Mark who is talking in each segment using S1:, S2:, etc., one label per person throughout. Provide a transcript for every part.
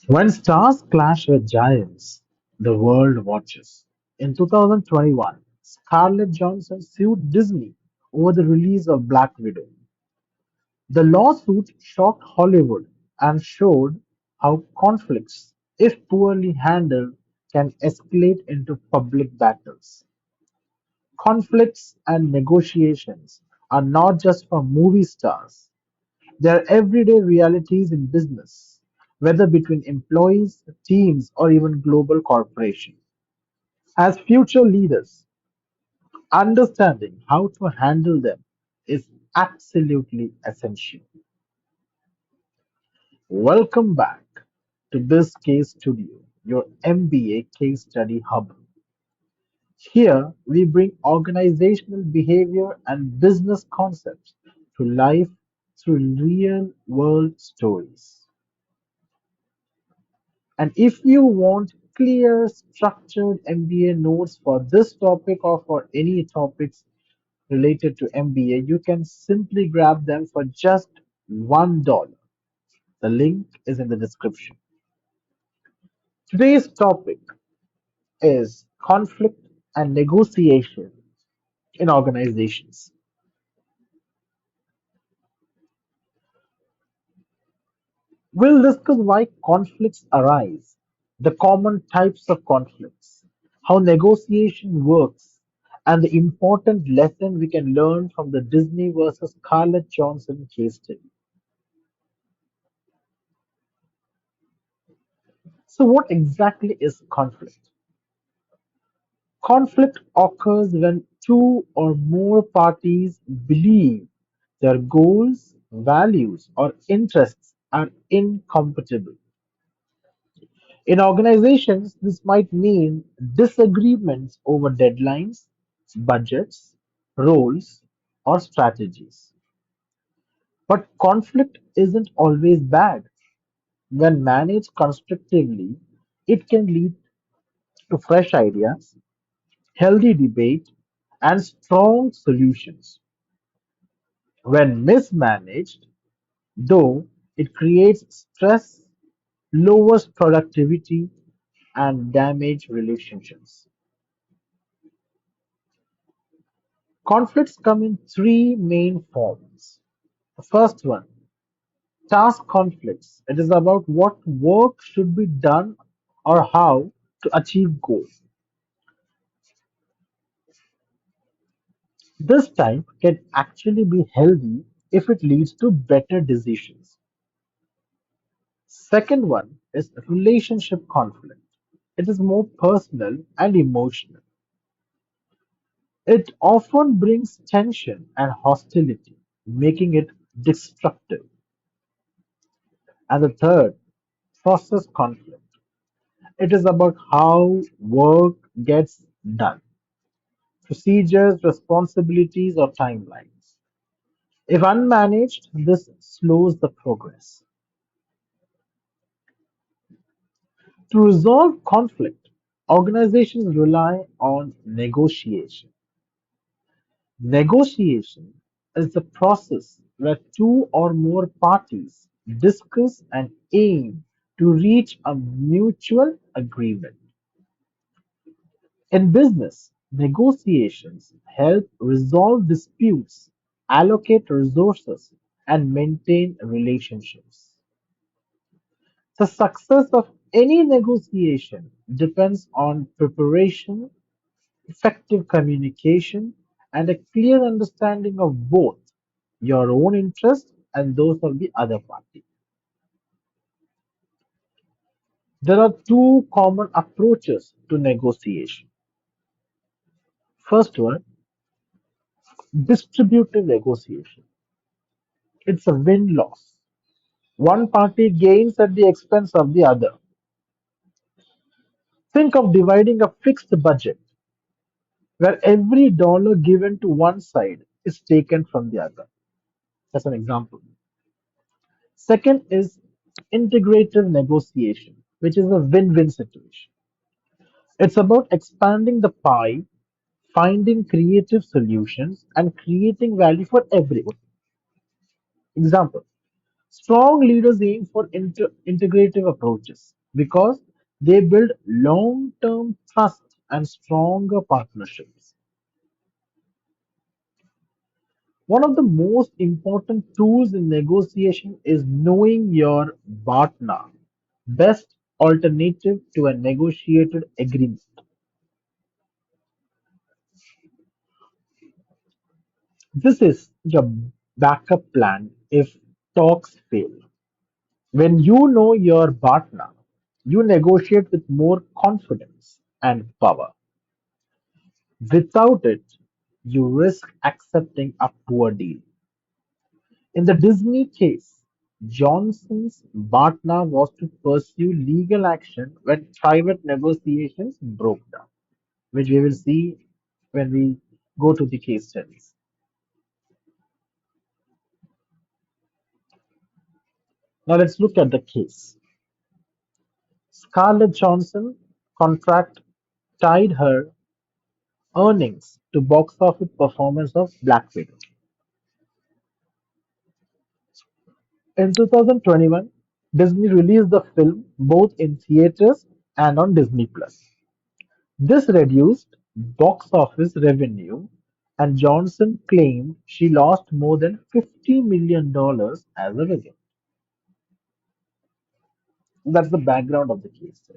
S1: When stars clash with giants, the world watches. In 2021, Scarlett Johansson sued Disney over the release of Black Widow. The lawsuit shocked Hollywood and showed how conflicts, if poorly handled, can escalate into public battles. Conflicts and negotiations are not just for movie stars, they are everyday realities in business, whether between employees, teams, or even global corporations. As future leaders, understanding how to handle them is absolutely essential. Welcome back to BizCase Studio, your MBA case study hub. Here, we bring organizational behavior and business concepts to life through real world stories. And if you want clear, structured MBA notes for this topic or for any topics related to MBA, you can simply grab them for just $1. The link is in the description. Today's topic is conflict and negotiation in organizations. We'll discuss why conflicts arise, the common types of conflicts, how negotiation works, and the important lesson we can learn from the Disney versus Scarlett Johansson case study. So, what exactly is conflict? Conflict occurs when two or more parties believe their goals, values, or interests are incompatible. In organizations, this might mean disagreements over deadlines, budgets, roles, or strategies. But conflict isn't always bad. When managed constructively, it can lead to fresh ideas, healthy debate, and strong solutions. When mismanaged, though, it creates stress, lowers productivity, and damages relationships. Conflicts come in three main forms. The first one, task conflicts. It is about what work should be done or how to achieve goals. This type can actually be healthy if it leads to better decisions. Second one is relationship conflict. It is more personal and emotional. It often brings tension and hostility, making it destructive. And the third, process conflict. It is about how work gets done, procedures, responsibilities, or timelines. If unmanaged, this slows the progress. To resolve conflict, organizations rely on negotiation. Negotiation is the process where two or more parties discuss and aim to reach a mutual agreement. In business, negotiations help resolve disputes, allocate resources, and maintain relationships. The success of any negotiation depends on preparation, effective communication, and a clear understanding of both your own interests and those of the other party. There are two common approaches to negotiation. First one, distributive negotiation. It's a win-loss. One party gains at the expense of the other. Think of dividing a fixed budget where every dollar given to one side is taken from the other. That's an example. Second is integrative negotiation, which is a win-win situation. It's about expanding the pie, finding creative solutions, and creating value for everyone. Example, strong leaders aim for integrative approaches. because they build long-term trust and stronger partnerships. One of the most important tools in negotiation is knowing your BATNA, best alternative to a negotiated agreement. This is your backup plan if talks fail. When you know your BATNA, you negotiate with more confidence and power. Without it, you risk accepting a poor deal. In the Disney case, Johnson's BATNA was to pursue legal action when private negotiations broke down, which we will see when we go to the case studies. Now let's look at the case. Scarlett Johansson contract tied her earnings to box office performance of Black Widow. In 2021, Disney released the film both in theaters and on Disney Plus. This reduced box office revenue, and Johnson claimed she lost more than $50 million as a result. That's the background of the case.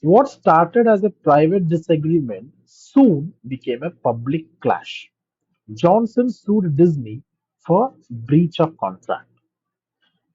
S1: What started as a private disagreement soon became a public clash. Johnson sued Disney for breach of contract.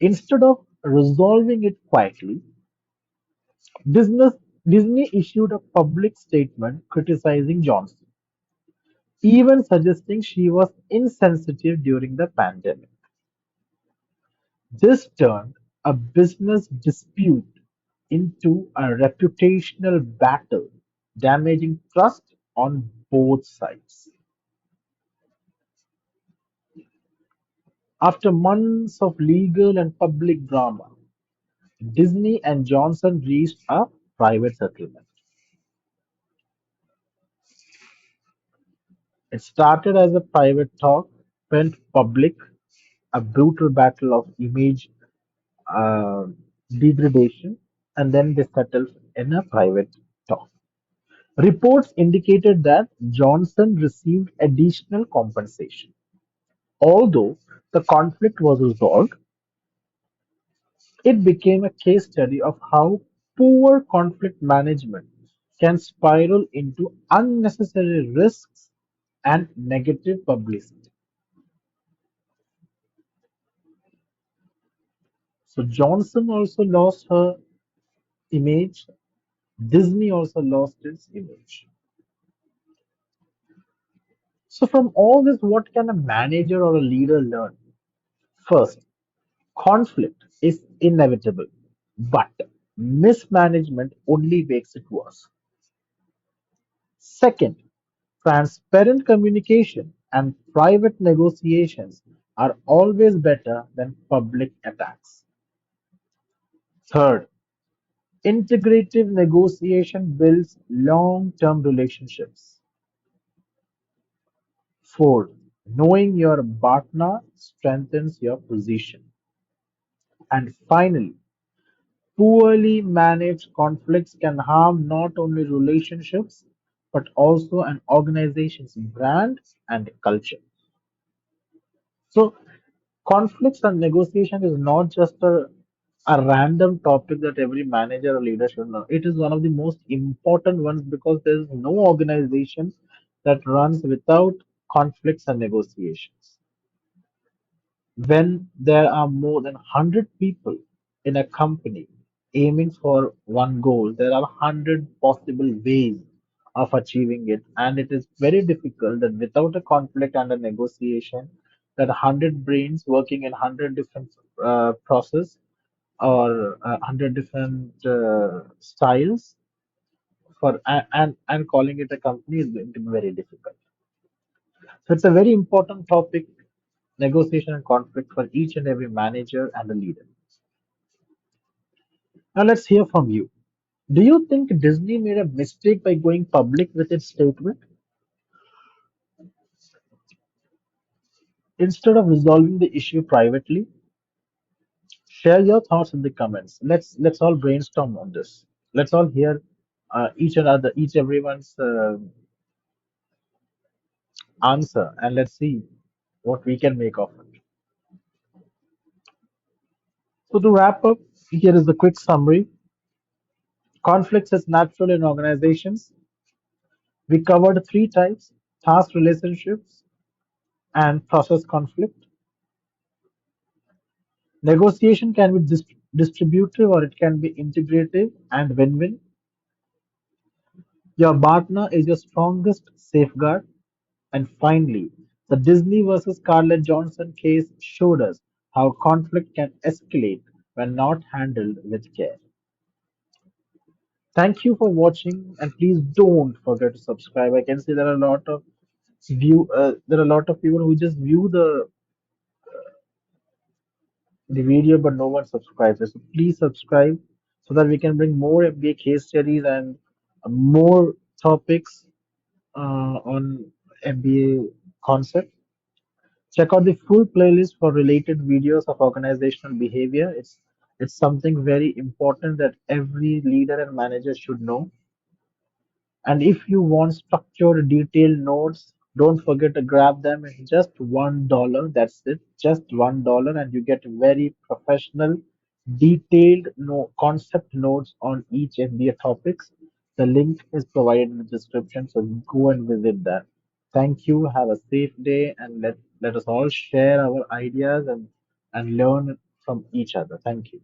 S1: Instead of resolving it quietly, Disney, Disney issued a public statement criticizing Johnson, even suggesting she was insensitive during the pandemic. This turned a business dispute into a reputational battle, damaging trust on both sides. After months of legal and public drama, Disney and Johnson reached a private settlement. It started as a private talk, went public, a brutal battle of image uh, degradation, and then they settled in a private talk. Reports indicated that Johnson received additional compensation. Although the conflict was resolved, it became a case study of how poor conflict management can spiral into unnecessary risks and negative publicity. So Johnson also lost her image. Disney also lost its image. So from all this, what can a manager or a leader learn? First, conflict is inevitable, but mismanagement only makes it worse. Second, transparent communication and private negotiations are always better than public attacks. Third, integrative negotiation builds long-term relationships. Fourth, knowing your partner strengthens your position. And finally, poorly managed conflicts can harm not only relationships but also an organization's brand and culture. So, conflicts and negotiation is not just a random topic that every manager or leader should know. It is one of the most important ones because there is no organization that runs without conflicts and negotiations. When there are more than 100 people in a company aiming for one goal, there are 100 possible ways of achieving it, and it is very difficult that without a conflict and a negotiation, that 100 brains working in 100 different process or 100 different styles and calling it a company is going to be very difficult. So it's a very important topic, negotiation and conflict for each and every manager and a leader. Now let's hear from you. Do you think Disney made a mistake by going public with its statement instead of resolving the issue privately? Share your thoughts in the comments. Let's all brainstorm on this. Let's all hear each everyone's answer, and let's see what we can make of it. So to wrap up, here is the quick summary. Conflicts is natural in organizations. We covered three types: task relationships and process conflict. Negotiation can be distributive or it can be integrative and win-win. Your BATNA is your strongest safeguard. And finally, the Disney versus Scarlett Johansson case showed us how conflict can escalate when not handled with care. Thank you for watching, and please don't forget to subscribe. I can see there are a lot of there are a lot of people who just view the video, but no one subscribes. So please subscribe so that we can bring more MBA case studies and more topics on MBA concept. Check out the full playlist for related videos of organizational behavior. It's something very important that every leader and manager should know. And if you want structured, detailed notes, don't forget to grab them. It's just $1. That's it, just $1, and you get very professional, detailed no concept notes on each MBA topics. The link is provided in the description, so go and visit that. Thank you. Have a safe day, and let us all share our ideas and learn from each other. Thank you.